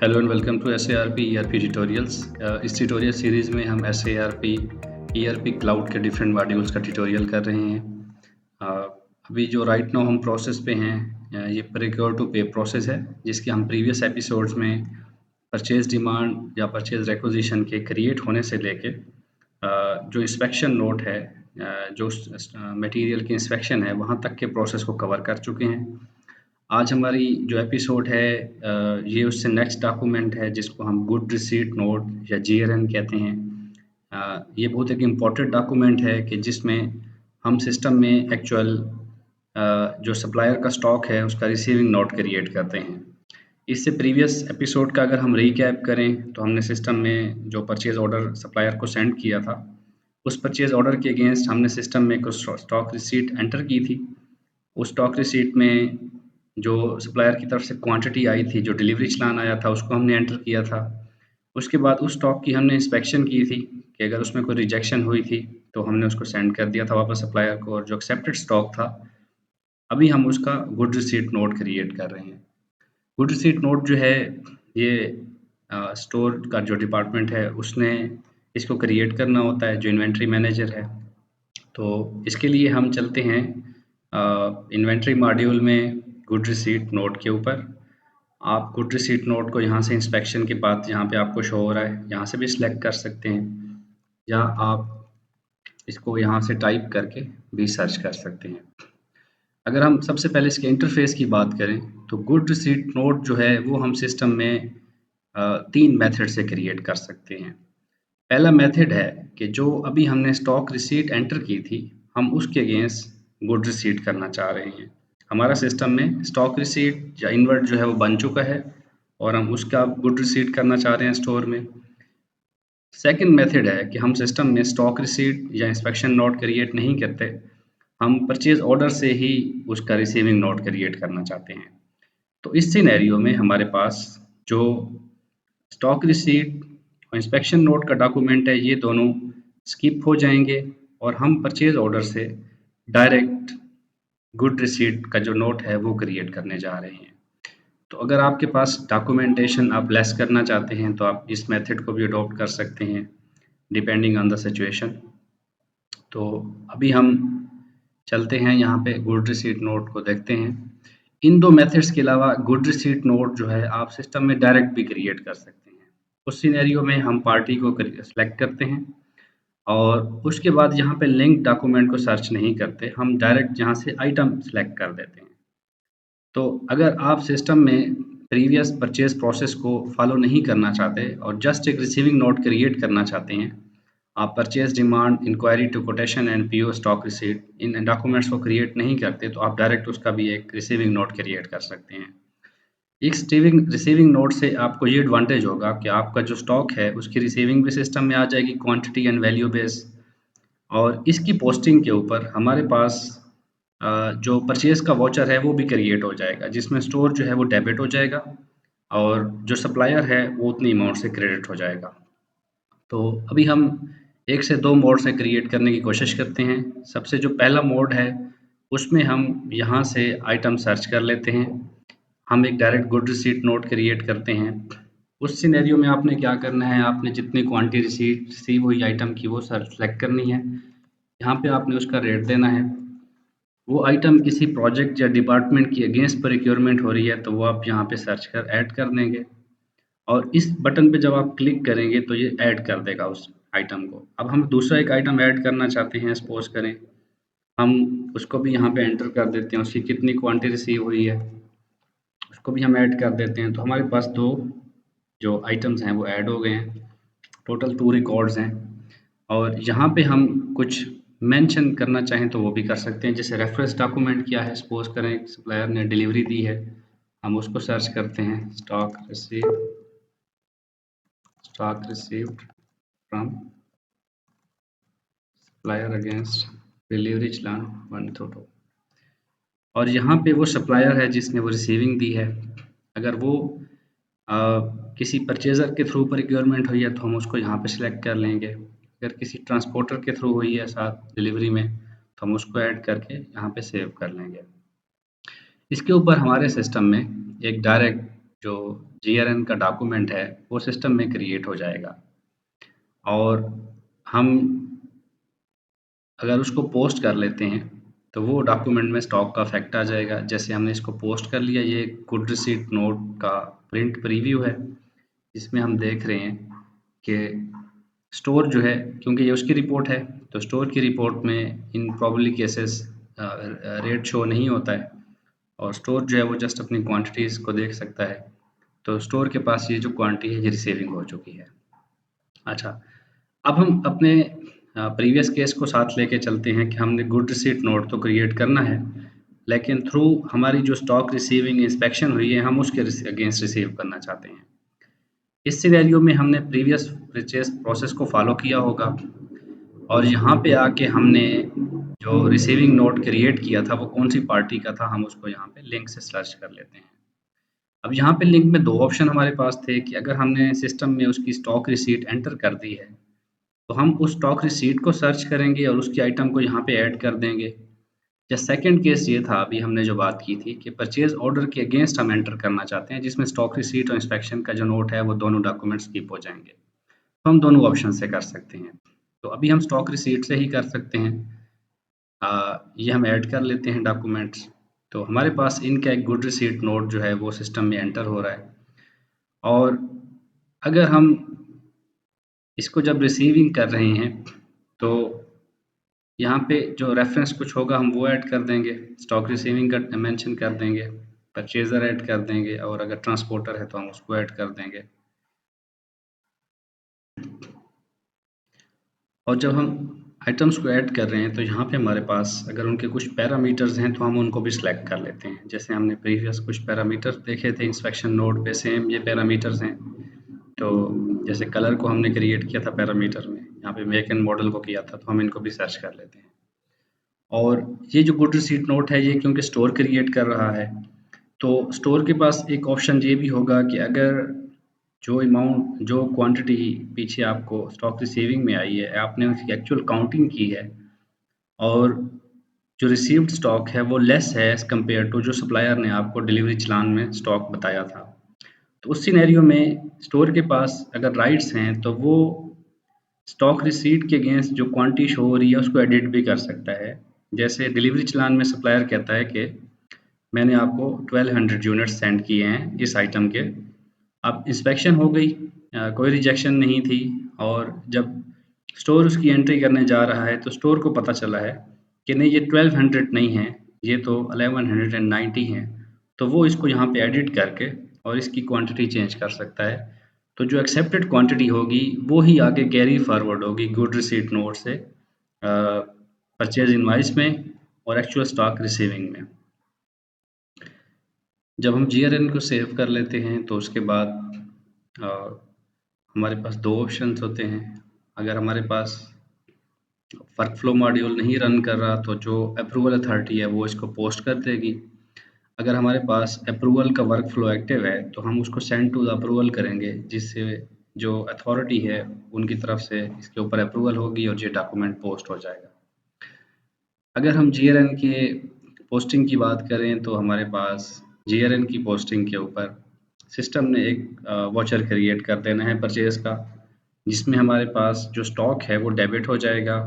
Hello and welcome to SARP ERP tutorials. इस tutorial series में हम SARP ERP क्लाउड के डिफरेंट मॉड्यूल्स का ट्यूटोरियल कर रहे हैं। अभी जो राइट नाउ हम प्रोसेस पे हैं, ये प्रोक्योर टू पे प्रोसेस है, जिसके हम प्रीवियस एपिसोड्स में परचेज डिमांड या परचेज रिक्विजिशन के क्रिएट होने से लेके जो इंस्पेक्शन नोट है, जो मटेरियल की इंस्पेक्शन है, वहाँ तक के प्रोसेस को कवर कर चुके हैं। आज हमारी जो एपिसोड है, ये उससे नेक्स्ट डॉक्यूमेंट है जिसको हम गुड रिसीट नोट या GRN कहते हैं। ये बहुत एक इम्पॉर्टेंट डॉक्यूमेंट है कि जिसमें हम सिस्टम में एक्चुअल जो सप्लायर का स्टॉक है उसका रिसीविंग नोट क्रिएट करते हैं। इससे प्रीवियस एपिसोड का अगर हम रीकैप करें तो हमने सिस्टम में जो परचेज ऑर्डर सप्लायर को सेंड किया था, उस परचेज ऑर्डर के अगेंस्ट हमने सिस्टम में कुछ स्टॉक रिसीट एंटर की थी। उस स्टॉक रिसीट में जो सप्लायर की तरफ से क्वांटिटी आई थी, जो डिलीवरी चालान आया था, उसको हमने एंटर किया था। उसके बाद उस स्टॉक की हमने इंस्पेक्शन की थी कि अगर उसमें कोई रिजेक्शन हुई थी तो हमने उसको सेंड कर दिया था वापस सप्लायर को, और जो एक्सेप्टेड स्टॉक था अभी हम उसका गुड रिसीट नोट क्रिएट कर रहे हैं। गुड रिसीट नोट जो है, ये स्टोर का जो डिपार्टमेंट है उसने इसको क्रिएट करना होता है, जो इन्वेंट्री मैनेजर है। तो इसके लिए हम चलते हैं इन्वेंट्री मॉड्यूल में गुड रिसीट नोट के ऊपर। आप गुड रिसीट नोट को यहाँ से इंस्पेक्शन के बाद यहाँ पे आपको शो हो रहा है, यहाँ से भी सिलेक्ट कर सकते हैं, या आप इसको यहाँ से टाइप करके भी सर्च कर सकते हैं। अगर हम सबसे पहले इसके इंटरफेस की बात करें तो गुड रिसीट नोट जो है वो हम सिस्टम में 3 मेथड से क्रिएट कर सकते हैं। पहला मेथड है कि जो अभी हमने स्टॉक रिसीट एंटर की थी, हम उसके अगेंस्ट गुड रिसीट करना चाह रहे हैं। हमारा सिस्टम में स्टॉक रिसीट या इन्वर्ट जो है वो बन चुका है और हम उसका गुड रिसीट करना चाह रहे हैं स्टोर में। सेकंड मेथड है कि हम सिस्टम में स्टॉक रिसीट या इंस्पेक्शन नोट क्रिएट नहीं करते, हम परचेज ऑर्डर से ही उसका रिसीविंग नोट क्रिएट करना चाहते हैं। तो इस सिनेरियो में हमारे पास जो स्टॉक रिसीट और इंस्पेक्शन नोट का डॉक्यूमेंट है, ये दोनों स्किप हो जाएंगे और हम परचेज ऑर्डर से डायरेक्ट गुड रिसीट का जो नोट है वो क्रिएट करने जा रहे हैं। तो अगर आपके पास डॉक्यूमेंटेशन आप लेस करना चाहते हैं तो आप इस मेथड को भी अडॉप्ट कर सकते हैं, डिपेंडिंग ऑन द सिचुएशन। तो अभी हम चलते हैं यहाँ पे गुड रिसीट नोट को देखते हैं। इन 2 मेथड्स के अलावा गुड रिसीट नोट जो है आप सिस्टम में डायरेक्ट भी क्रिएट कर सकते हैं। उस सिनेरियो में हम पार्टी को सेलेक्ट करते हैं और उसके बाद यहाँ पे लिंक डॉक्यूमेंट को सर्च नहीं करते, हम डायरेक्ट यहाँ से आइटम सेलेक्ट कर देते हैं। तो अगर आप सिस्टम में प्रीवियस परचेज प्रोसेस को फॉलो नहीं करना चाहते और जस्ट एक रिसीविंग नोट क्रिएट करना चाहते हैं, आप purchase demand, inquiry to quotation and PO stock receipt इन डॉक्यूमेंट्स को क्रिएट नहीं करते, तो आप डायरेक्ट उसका भी एक रिसीविंग नोट क्रिएट कर सकते हैं। इस रिसीविंग नोट से आपको ये एडवांटेज होगा कि आपका जो स्टॉक है उसकी रिसीविंग भी सिस्टम में आ जाएगी, क्वांटिटी एंड वैल्यू बेस, और इसकी पोस्टिंग के ऊपर हमारे पास जो परचेज का वाउचर है वो भी क्रिएट हो जाएगा, जिसमें स्टोर जो है वो डेबिट हो जाएगा और जो सप्लायर है वो उतनी अमाउंट से क्रेडिट हो जाएगा। तो अभी हम 1 से 2 मोड से क्रिएट करने की कोशिश करते हैं। सबसे जो पहला मोड है उसमें हम यहाँ से आइटम सर्च कर लेते हैं। हम एक direct good receipt note create करते हैं। उस सिनेरियो में आपने क्या करना है, आपने जितनी क्वांटिटी रिसीव हुई आइटम की वो सेलेक्ट करनी है। यहाँ पे आपने उसका रेट देना है। वो आइटम किसी प्रोजेक्ट या डिपार्टमेंट की अगेंस्ट प्रोक्योरमेंट हो रही है तो वो आप यहाँ पे सर्च कर ऐड कर देंगे, और इस बटन पे जब आप क्लिक करेंगे तो ये ऐड कर देगा उस आइटम को। अब हम दूसरा एक आइटम ऐड करना चाहते हैं, सपोज करें हम उसको भी यहाँ पे एंटर कर देते हैं, उसकी कितनी क्वांटिटी रिसीव हुई है उसको भी हम ऐड कर देते हैं। तो हमारे पास 2 जो आइटम्स हैं वो ऐड हो गए हैं, टोटल 2 रिकॉर्ड्स हैं। और यहाँ पे हम कुछ मेंशन करना चाहें तो वो भी कर सकते हैं, जैसे रेफरेंस डॉक्यूमेंट क्या है, सपोज करें सप्लायर ने डिलीवरी दी है, हम उसको सर्च करते हैं stock received from supplier against delivery challan 1 to 2, और यहाँ पे वो सप्लायर है जिसने वो रिसीविंग दी है। अगर वो अ, किसी परचेज़र के थ्रू प्रोक्योरमेंट हुई है तो हम उसको यहाँ पे सिलेक्ट कर लेंगे। अगर किसी ट्रांसपोर्टर के थ्रू हुई है साथ डिलीवरी में तो हम उसको ऐड करके यहाँ पे सेव कर लेंगे। इसके ऊपर हमारे सिस्टम में एक डायरेक्ट जो GRN का डॉक्यूमेंट है वो सिस्टम में क्रिएट हो जाएगा और हम अगर उसको पोस्ट कर लेते हैं तो वो डॉक्यूमेंट में स्टॉक का फैक्ट आ जाएगा। जैसे हमने इसको पोस्ट कर लिया, ये गुड रिसीट नोट का प्रिंट प्रीव्यू है, इसमें हम देख रहे हैं कि स्टोर जो है, क्योंकि ये उसकी रिपोर्ट है, तो स्टोर की रिपोर्ट में इन प्रॉबली केसेस रेट शो नहीं होता है और स्टोर जो है वो जस्ट अपनी क्वांटिटीज़ को देख सकता है। तो स्टोर के पास ये जो क्वांटिटी है ये रिसीविंग हो चुकी है। अच्छा, अब हम अपने प्रीवियस केस को साथ लेके चलते हैं कि हमने गुड रिसीट नोट तो क्रिएट करना है, लेकिन थ्रू हमारी जो स्टॉक रिसीविंग इंस्पेक्शन हुई है हम उसके अगेंस्ट रिसीव करना चाहते हैं। इस सिनेरियो में हमने प्रीवियस परचेज प्रोसेस को फॉलो किया होगा और यहाँ पे आके हमने जो रिसीविंग नोट क्रिएट किया था वो कौन सी पार्टी का था, हम उसको यहाँ पे लिंक से सर्च कर लेते हैं। अब यहाँ पे लिंक में दो ऑप्शन हमारे पास थे कि अगर हमने सिस्टम में उसकी स्टॉक रिसीट एंटर कर दी है तो हम उस स्टॉक रिसीट को सर्च करेंगे और उसकी आइटम को यहाँ पे ऐड कर देंगे। या सेकंड केस ये था, अभी हमने जो बात की थी कि परचेज ऑर्डर के अगेंस्ट हम एंटर करना चाहते हैं जिसमें स्टॉक रिसीट और इंस्पेक्शन का जो नोट है वो दोनों डॉक्यूमेंट्स स्किप हो जाएंगे। तो हम दोनों ऑप्शन से कर सकते हैं। तो अभी हम स्टॉक रिसीट से ही कर सकते हैं। ये हम ऐड कर लेते हैं डॉक्यूमेंट्स। तो हमारे पास इनका एक गुड रिसीट नोट जो है वो सिस्टम में एंटर हो रहा है और अगर हम इसको जब रिसीविंग कर रहे हैं तो यहाँ पे जो रेफरेंस कुछ होगा हम वो ऐड कर देंगे, स्टॉक रिसीविंग का मेंशन कर देंगे, परचेजर ऐड कर देंगे और अगर ट्रांसपोर्टर है तो हम उसको ऐड कर देंगे। और जब हम आइटम्स को ऐड कर रहे हैं तो यहाँ पे हमारे पास अगर उनके कुछ पैरामीटर्स हैं तो हम उनको भी सिलेक्ट कर लेते हैं। जैसे हमने प्रीवियस कुछ पैरामीटर्स देखे थे इंस्पेक्शन नोट पे, सेम ये पैरामीटर्स हैं। तो जैसे कलर को हमने क्रिएट किया था पैरामीटर में, यहाँ पे मेक एंड मॉडल को किया था, तो हम इनको भी सर्च कर लेते हैं। और ये जो गुड रिसीट नोट है ये क्योंकि स्टोर क्रिएट कर रहा है तो स्टोर के पास एक ऑप्शन ये भी होगा कि अगर जो अमाउंट, जो क्वांटिटी पीछे आपको स्टॉक रिसीविंग में आई है, आपने उसकी एक्चुअल काउंटिंग की है और जो रिसीव्ड स्टॉक है वो लेस है एज़ कम्पेयर टू जो सप्लायर ने आपको डिलीवरी चालान में स्टॉक बताया था। तो उस सिनेरियो में स्टोर के पास अगर राइट्स हैं तो वो स्टॉक रिसीट के अगेंस्ट जो क्वांटिटी शो हो रही है उसको एडिट भी कर सकता है। जैसे डिलीवरी चालान में सप्लायर कहता है कि मैंने आपको 1200 यूनिट्स सेंड किए हैं इस आइटम के। अब इंस्पेक्शन हो गई, कोई रिजेक्शन नहीं थी और जब स्टोर उसकी एंट्री करने जा रहा है तो स्टोर को पता चला है कि नहीं ये 1200 नहीं है, ये तो 1190 हैं। तो वो इसको यहाँ पे एडिट करके और इसकी क्वांटिटी चेंज कर सकता है। तो जो एक्सेप्टेड क्वांटिटी होगी वो ही आगे कैरी फॉरवर्ड होगी गुड रिसीट नोट से परचेज इनवाइस में और एक्चुअल स्टॉक रिसीविंग में। जब हम GRN को सेव कर लेते हैं तो उसके बाद अ, हमारे पास दो ऑप्शंस होते हैं। अगर हमारे पास वर्क फ्लो मॉड्यूल नहीं रन कर रहा तो जो अप्रूवल अथॉरिटी है वो इसको पोस्ट कर देगी। अगर हमारे पास अप्रूवल का वर्क फ्लो एक्टिव है तो हम उसको सेंड टू द अप्रूवल करेंगे जिससे जो अथॉरिटी है उनकी तरफ से इसके ऊपर अप्रूवल होगी और ये डॉक्यूमेंट पोस्ट हो जाएगा। अगर हम GRN के पोस्टिंग की बात करें तो हमारे पास GRN की पोस्टिंग के ऊपर सिस्टम ने एक वाउचर क्रिएट कर देना है परचेज का, जिसमें हमारे पास जो स्टॉक है वो डेबिट हो जाएगा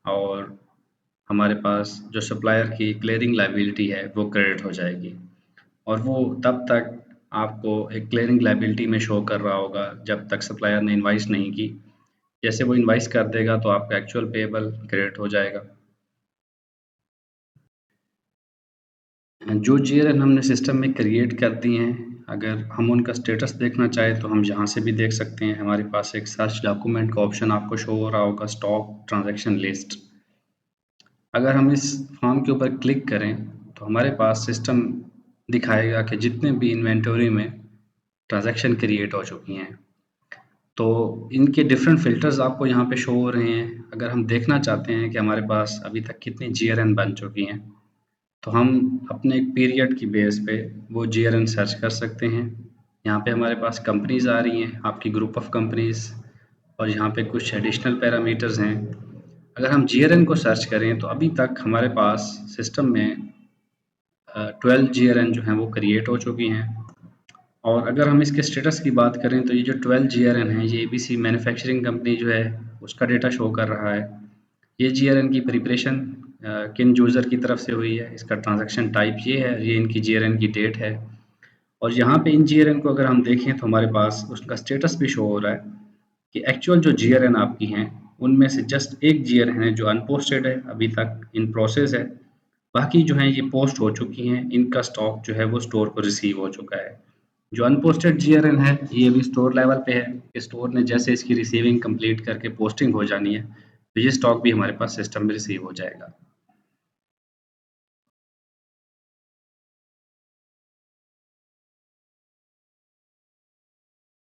और हमारे पास जो सप्लायर की क्लियरिंग लायबिलिटी है वो क्रेडिट हो जाएगी। और वो तब तक आपको एक क्लियरिंग लायबिलिटी में शो कर रहा होगा जब तक सप्लायर ने इनवाइस नहीं की। जैसे वो इनवाइस कर देगा तो आपका एक्चुअल पेएबल क्रेडिट हो जाएगा। जो GRN हमने सिस्टम में क्रिएट कर दिए हैं, अगर हम उनका स्टेटस देखना चाहें तो हम यहाँ से भी देख सकते हैं। हमारे पास एक सर्च डॉक्यूमेंट का ऑप्शन आपको शो हो रहा होगा, स्टॉक ट्रांजैक्शन लिस्ट। अगर हम इस फॉर्म के ऊपर क्लिक करें तो हमारे पास सिस्टम दिखाएगा कि जितने भी इन्वेंटरी में ट्रांजैक्शन क्रिएट हो चुकी हैं, तो इनके डिफरेंट फ़िल्टर्स आपको यहाँ पे शो हो रहे हैं। अगर हम देखना चाहते हैं कि हमारे पास अभी तक कितनी GRN बन चुकी हैं तो हम अपने एक पीरियड की बेस पे वो GRN सर्च कर सकते हैं। यहाँ पे हमारे पास कंपनीज़ आ रही हैं, आपकी ग्रुप ऑफ कंपनीज़, और यहाँ पे कुछ एडिशनल पैरामीटर्स हैं। अगर हम GRN को सर्च करें तो अभी तक हमारे पास सिस्टम में 12 GRN जो हैं वो क्रिएट हो चुकी हैं और अगर हम इसके स्टेटस की बात करें तो ये जो 12 GRN है, ये ABC मैन्युफैक्चरिंग कंपनी जो है उसका डेटा शो कर रहा है। ये GRN की प्रिपरेशन किन यूज़र की तरफ से हुई है, इसका ट्रांजैक्शन टाइप ये है, ये इनकी GRN की डेट है। और यहाँ पे इन GRN को अगर हम देखें तो हमारे पास उसका स्टेटस भी शो हो रहा है कि एक्चुअल जो GRN आपकी हैं, उनमें से जस्ट एक GRN है जो अनपोस्टेड है, अभी तक इन प्रोसेस है। बाकी जो हैं ये पोस्ट हो चुकी हैं, इनका स्टॉक जो है वो स्टोर को रिसीव हो चुका है। जो अनपोस्टेड GRN है, ये अभी स्टोर लेवल पे है कि स्टोर ने जैसे इसकी रिसीविंग कंप्लीट करके पोस्टिंग हो जानी है, तो ये स्टॉक भी हमारे पास सिस्टम में रिसीव हो जाएगा।